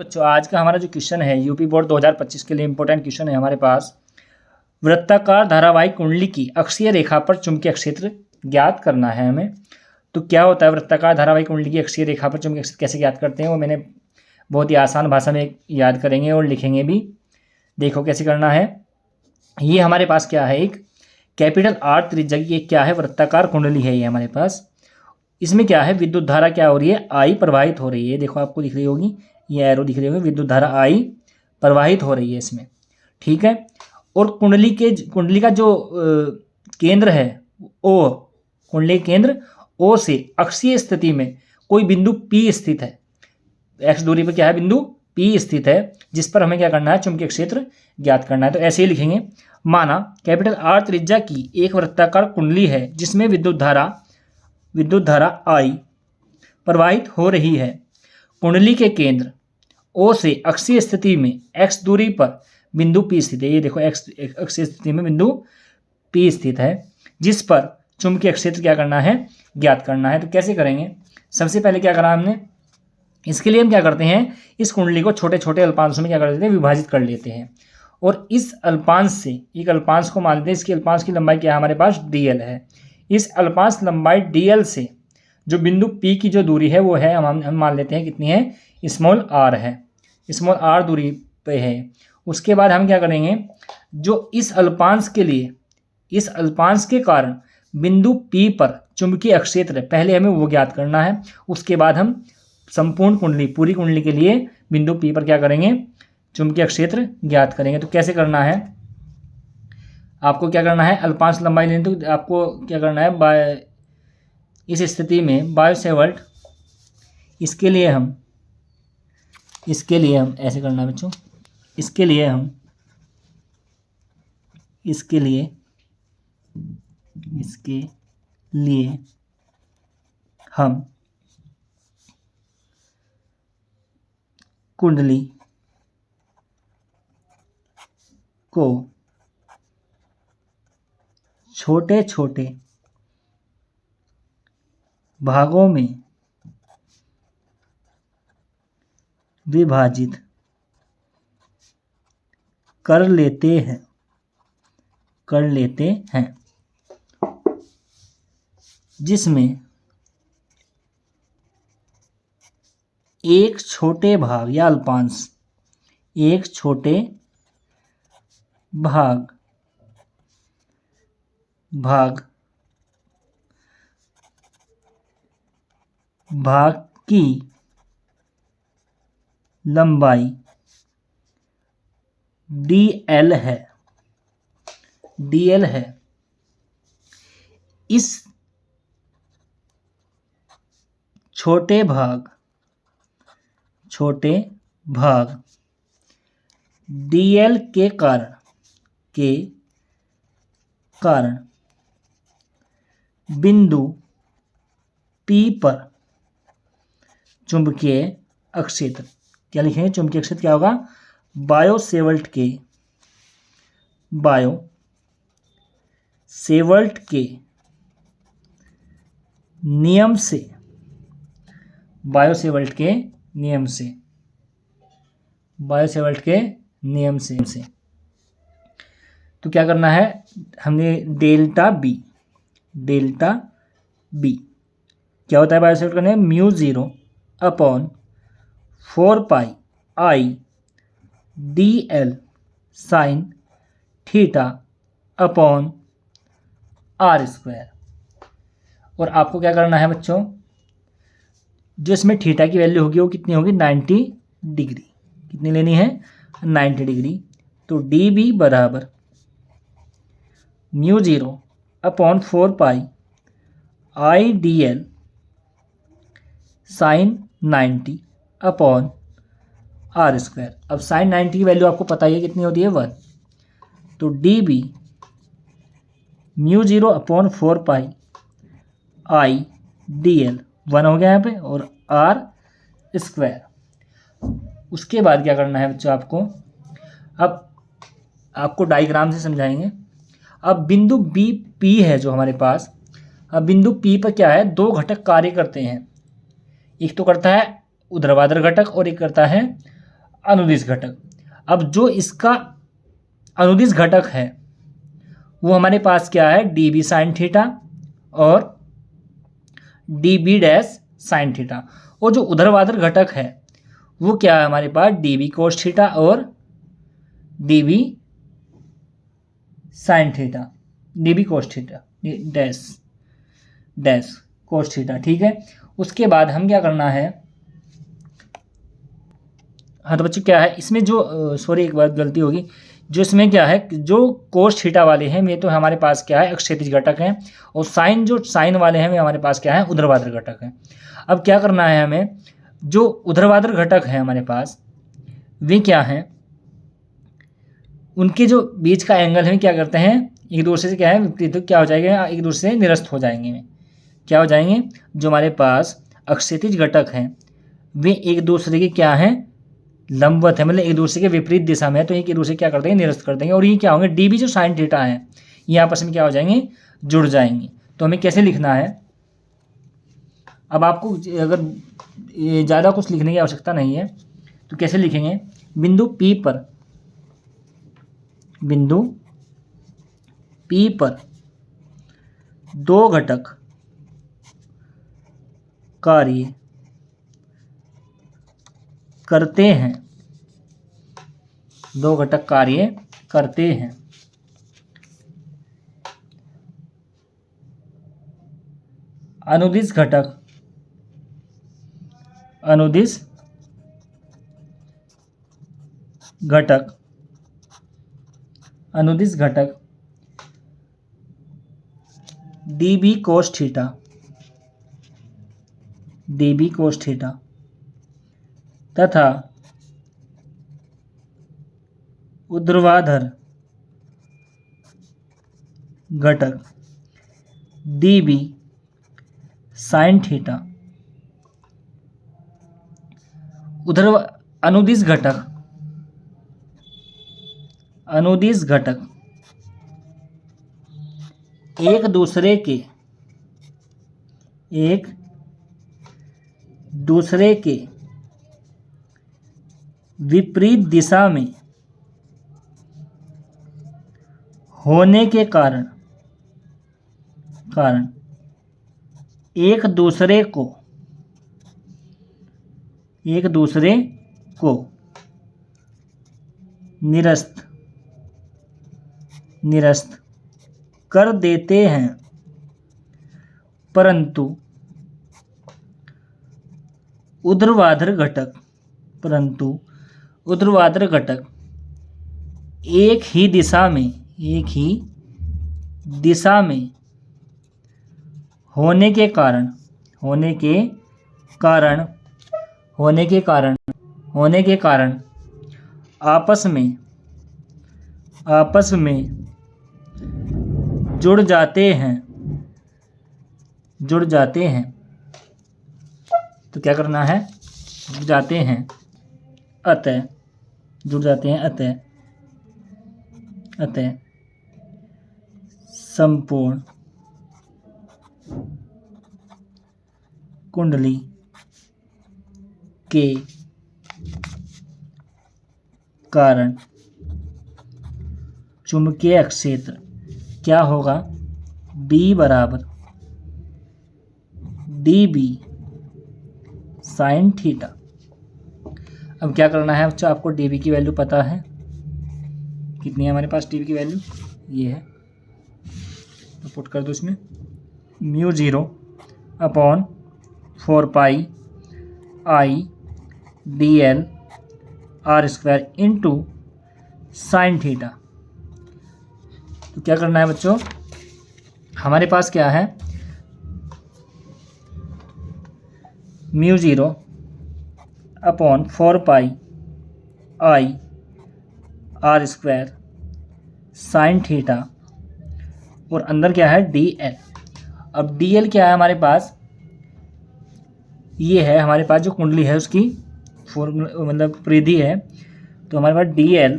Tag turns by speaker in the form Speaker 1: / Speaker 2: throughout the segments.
Speaker 1: बच्चों आज का हमारा जो क्वेश्चन है यूपी बोर्ड 2025 के लिए इंपॉर्टेंट क्वेश्चन है हमारे पास। वृत्ताकार धारावाहिक कुंडली की अक्षीय रेखा पर चुंबकीय क्षेत्र ज्ञात करना है हमें। तो क्या होता है वृत्ताकार धारावाहिक कुंडली की अक्षीय रेखा पर चुंबकीय क्षेत्र कैसे ज्ञात करते हैं, वो मैंने बहुत ही आसान भाषा में याद करेंगे और लिखेंगे भी। देखो कैसे करना है। ये हमारे पास क्या है, एक कैपिटल R त्रिज्या की एक क्या है वृत्ताकार कुंडली है ये हमारे पास। इसमें क्या है, विद्युत धारा क्या हो रही है, I प्रवाहित हो रही है। देखो आपको दिख रही होगी, ये एरो दिख रही होगी, विद्युत धारा I प्रवाहित हो रही है इसमें, ठीक है। और कुंडली का जो केंद्र है O, कुंडली केंद्र O से अक्षीय स्थिति में कोई बिंदु P स्थित है। x दूरी पर क्या है, बिंदु P स्थित है, जिस पर हमें क्या करना है, चुंबकीय क्षेत्र ज्ञात करना है। तो ऐसे ही लिखेंगे, माना कैपिटल R त्रिज्या की एक वृत्ताकार कुंडली है जिसमें विद्युत धारा I प्रवाहित हो रही है। कुंडली के केंद्र O से अक्षीय स्थिति में x दूरी पर बिंदु P स्थित है। ये देखो x अक्षीय स्थिति में बिंदु P स्थित है, जिस पर चुंबकीय क्षेत्र क्या करना है, ज्ञात करना है। तो कैसे करेंगे, सबसे पहले क्या करा हमने, इसके लिए हम क्या करते हैं, इस कुंडली को छोटे छोटे अल्पांशों में क्या कर देते हैं, विभाजित कर लेते हैं। और इस अल्पांश से एक अल्पांश को मान लेते हैं, इसकी अल्पांश की लंबाई क्या है हमारे पास, dl है। इस अल्पांश लंबाई dl से जो बिंदु P की जो दूरी है वो है, हम मान लेते हैं कितनी है, स्मॉल r है, स्मॉल r दूरी पे है। उसके बाद हम क्या करेंगे, जो इस अल्पांश के लिए, इस अल्पांश के कारण बिंदु P पर चुंबकीय क्षेत्र है, पहले हमें वो ज्ञात करना है। उसके बाद हम संपूर्ण कुंडली, पूरी कुंडली के लिए बिंदु P पर क्या करेंगे, चुंबकीय क्षेत्र ज्ञात करेंगे। तो कैसे करना है, आपको क्या करना है, अल्पांश लंबाई लेनी, तो आपको क्या करना है, इस स्थिति में बायो-सेवर्ट, इसके लिए हम ऐसे करना है बच्चों, इसके लिए हम कुंडली को छोटे छोटे भागों में विभाजित कर लेते हैं, जिसमें एक छोटे भाग या अल्पांश, एक छोटे भाग की लंबाई dl है। इस छोटे भाग dl के कारण बिंदु P पर चुंबकीय क्षेत्र, क्या लिखेंगे, चुंबकीय क्षेत्र क्या होगा, बायो-सेवर्ट के नियम से तो क्या करना है, हमने डेल्टा बी क्या होता है, बायो-सेवर्ट का नियम μ0/4π I dl sin θ/r²। और आपको क्या करना है बच्चों, जो इसमें थीटा की वैल्यू होगी वो कितनी होगी, 90 डिग्री। कितनी लेनी है, 90 डिग्री। तो dB बराबर μ0/4π I dl sin 90/r²। अब sin 90 की वैल्यू आपको पता ही है कितनी होती है, 1। तो dB μ0/4π I dl 1 हो गया यहाँ पे, और r²। उसके बाद क्या करना है बच्चों, अब आपको डायग्राम से समझाएंगे। अब बिंदु P है जो हमारे पास, अब बिंदु P पर क्या है, दो घटक कार्य करते हैं। एक तो करता है ऊर्ध्वाधर घटक और एक करता है अनुदिश घटक। अब जो इसका अनुदिश घटक है वो हमारे पास क्या है, डी बी साइन थीटा और D B dash sine theta. और जो ऊर्ध्वाधर घटक है वो क्या है हमारे पास, डी बी कोस थीटा और D B sine theta, D B cos theta dash dash cos theta. ठीक है, उसके बाद हम क्या करना है, हाँ तो बच्चों क्या है इसमें जो सॉरी एक बात गलती होगी, जो इसमें क्या है, जो कोस थीटा वाले हैं वे तो हमारे पास क्या है अक्षैतिज घटक हैं, और साइन जो साइन वाले हैं वे हमारे पास क्या है ऊर्ध्वाधर घटक हैं। अब क्या करना है हमें, जो ऊर्ध्वाधर घटक है हमारे पास वे क्या हैं, उनके जो बीच का एंगल है क्या करते हैं, एक दूसरे से क्या है विपरीत, तो क्या हो जाएगा, एक दूसरे से निरस्त हो जाएंगे। क्या हो जाएंगे, जो हमारे पास अक्षैतिज घटक हैं वे एक दूसरे के क्या हैं, लंबवत है, मतलब एक दूसरे के विपरीत दिशा में है, तो एक दूसरे क्या कर देंगे, निरस्त कर देंगे। और ये क्या होंगे, डी बी जो साइन थीटा है ये आपस में क्या हो जाएंगे, जुड़ जाएंगे। तो हमें कैसे लिखना है, अब आपको अगर ज़्यादा कुछ लिखने की आवश्यकता नहीं है तो कैसे लिखेंगे, बिंदु P पर दो घटक कार्य करते हैं, दो घटक कार्य करते हैं। अनुदिश घटक डी बी कोस थीटा तथा ऊर्ध्वाधर घटक डी बी साइन थीटा। अनुदिश घटक एक दूसरे के विपरीत दिशा में होने के कारण एक दूसरे को निरस्त कर देते हैं, परंतु ऊर्ध्वाधर घटक एक ही दिशा में होने के कारण आपस में जुड़ जाते हैं। तो क्या करना है, जुड़ जाते हैं अतः संपूर्ण कुंडली के कारण चुंबकीय क्षेत्र क्या होगा, B बराबर डी बी साइन थीटा। अब क्या करना है बच्चों, आपको डी बी की वैल्यू पता है, कितनी है हमारे पास डी बी की वैल्यू, ये है, तो पुट कर दो इसमें, mu 0/4 pi I D L R square into sine theta. तो क्या करना है बच्चों, हमारे पास क्या है, mu 0/4 pi I R square sine theta, और अंदर क्या है डी एल। अब डी एल क्या है हमारे पास, ये है हमारे पास जो कुंडली है उसकी मतलब परिधि है, तो हमारे पास डी एल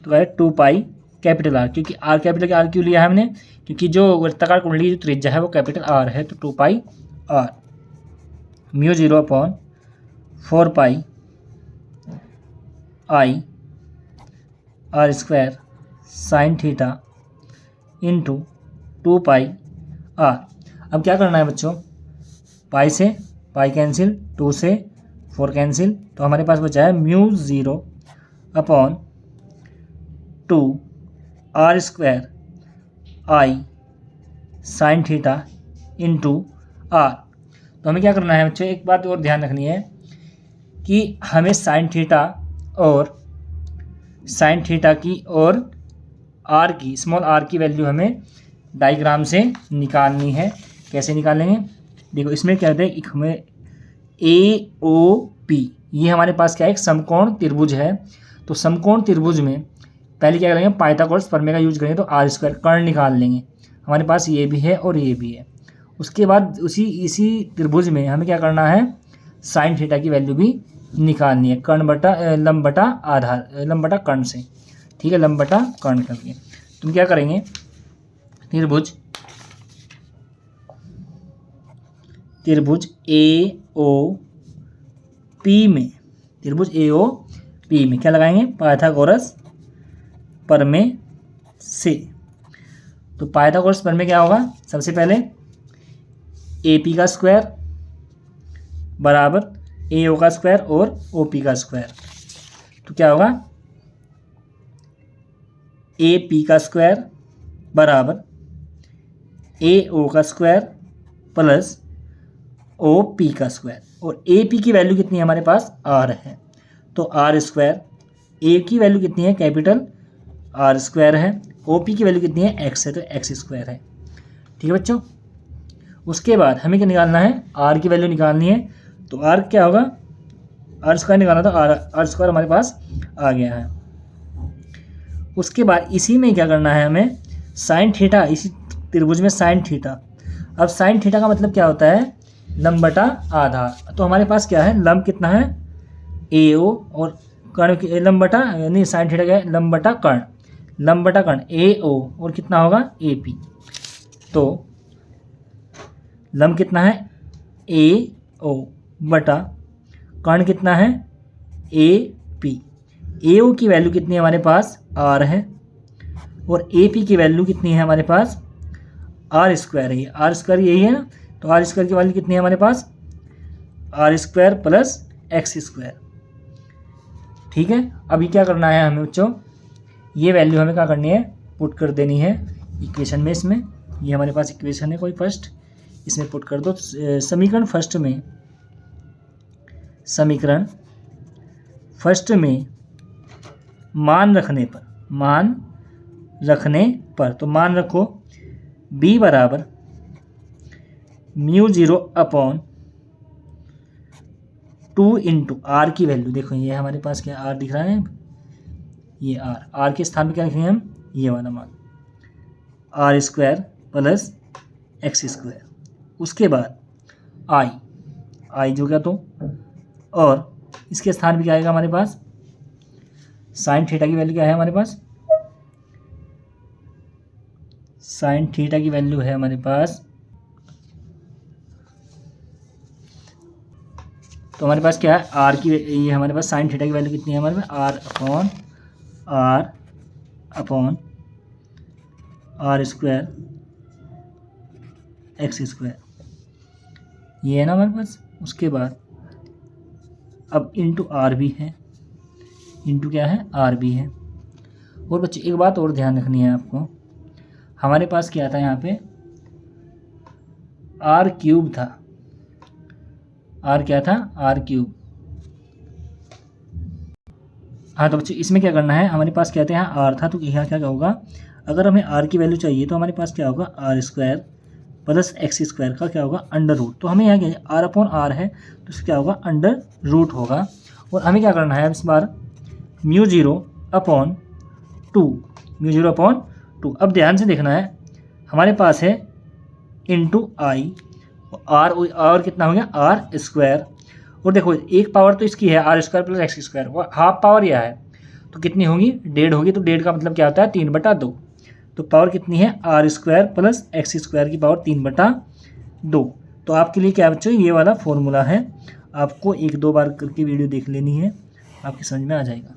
Speaker 1: तो है 2 पाई कैपिटल आर, क्योंकि आर कैपिटल आर क्यों लिया है हमने, क्योंकि जो वृत्ताकार कुंडली जो त्रिज्या है वो कैपिटल आर है, तो 2 pi R mu 0/4 pi I R square sine theta into 2 pi R. अब क्या करना है बच्चों, पाई से पाई कैंसिल, 2 से 4 कैंसिल, तो हमारे पास बचा है mu 0 upon 2 R square I sine theta into R. तो हमें क्या करना है बच्चों, एक बात और ध्यान रखनी है कि हमें साइन थीटा की और आर की, स्मॉल आर की वैल्यू हमें डायग्राम से निकालनी है। कैसे निकालेंगे, देखो इसमें क्या होता है, एक हमें ए ओ पी, ये हमारे पास क्या है, एक समकोण त्रिभुज है। तो समकोण त्रिभुज में पहले क्या करेंगे, पाइथागोरस प्रमेय का यूज करेंगे तो आर स्क्वायर कर्ण निकाल लेंगे। हमारे पास ये भी है और ये भी है। उसके बाद इसी त्रिभुज में हमें क्या करना है, साइन थीटा की वैल्यू भी निकालनी है, कर्ण बटा लंब बटा आधार, लंब बटा कर्ण से, ठीक है, लंब बटा कर्ण करके। तुम क्या करेंगे, त्रिभुज ए ओ पी में क्या लगाएंगे, पाइथागोरस प्रमेय से। तो पाइथागोरस प्रमेय क्या होगा, सबसे पहले ए पी का स्क्वायर बराबर ए ओ का स्क्वायर और ओ पी का स्क्वायर। तो क्या होगा, ए पी का स्क्वायर बराबर ए ओ का स्क्वायर प्लस ओ पी का स्क्वायर। और ए पी की वैल्यू कितनी है हमारे पास, आर है, तो आर स्क्वायर। ए की वैल्यू कितनी है, कैपिटल आर स्क्वायर है। ओ पी की वैल्यू कितनी है, एक्स है, तो एक्स स्क्वायर है। ठीक है बच्चों। उसके बाद हमें क्या निकालना है, आर की वैल्यू निकालनी है। तो आर क्या होगा, आर स्क्वायर निकालना, तो आर स्क्वायर हमारे पास आ गया है। उसके बाद इसी में क्या करना है हमें, साइन थीटा, इसी त्रिभुज में साइन थीटा। अब साइन थीटा का मतलब क्या होता है, लंब बटा आधार। तो हमारे पास क्या है, लंब कितना है ए ओ, और कर्ण लंब बटा, नहीं साइन थीटा क्या है, लंब बटा कर्ण, लंब बटा कर्ण ए ओ, और कितना होगा ए पी। तो लंब कितना है ए ओ बटा कर्ण कितना है ए पी। ए ओ की वैल्यू कितनी है हमारे पास, आर है, और ए पी की वैल्यू कितनी है हमारे पास, आर स्क्वायर है। आर स्क्वायर यही है ना, तो आर स्क्वायर की वैल्यू कितनी है हमारे पास, R square plus X square. ठीक है। अभी क्या करना है हमें बच्चों, ये वैल्यू हमें क्या करनी है, पुट कर देनी है इक्वेशन में। इसमें ये हमारे पास इक्वेशन है कोई फर्स्ट, इसमें पुट कर दो। समीकरण फर्स्ट में मान रखने पर तो मान रखो b बराबर म्यू 0 अपॉन 2 इंटू आर की वैल्यू। देखो ये हमारे पास क्या आर दिख रहा है, ये आर के स्थान पे क्या लिखेंगे हम, ये वाला मान, R square plus X square. उसके बाद आई जो क्या, तो और इसके स्थान पे क्या आएगा हमारे पास, साइन थीटा की वैल्यू क्या है हमारे पास, साइन थीटा की वैल्यू है हमारे पास, तो हमारे पास क्या है आर की, ये हमारे पास साइन थीटा की वैल्यू कितनी है हमारे पास, R upon R square X square, ये है ना हमारे पास। उसके बाद अब इंटू आर भी है, इंटू क्या है आर भी है। और बच्चे एक बात और ध्यान रखनी है आपको, हमारे पास क्या था यहाँ पे, आर क्यूब था, आर क्या था, आर क्यूब। हाँ तो बच्चे इसमें क्या करना है, हमारे पास क्या था यहाँ आर था, तो यहाँ क्या होगा, अगर हमें आर की वैल्यू चाहिए तो हमारे पास क्या होगा, R square plus X square का क्या होगा, अंडर रूट। तो हमें यहाँ क्या है, आर अपॉन आर है, तो इसका क्या होगा, अंडर रूट होगा। और हमें क्या करना है इस बार, म्यू 0 अपॉन 2। अब ध्यान से देखना है, हमारे पास है इंटू आई, आर कितना हो गया, आर स्क्वायर। और देखो एक पावर तो इसकी है R square plus X square, वो हाफ पावर यह है, तो कितनी होगी, 1.5 होगी। तो 1.5 का मतलब क्या होता है, 3/2। तो पावर कितनी है, R square plus X square की पावर 3/2। तो आपके लिए क्या बच्चों, ये वाला फॉर्मूला है, आपको 1-2 बार करके वीडियो देख लेनी है, आपकी समझ में आ जाएगा।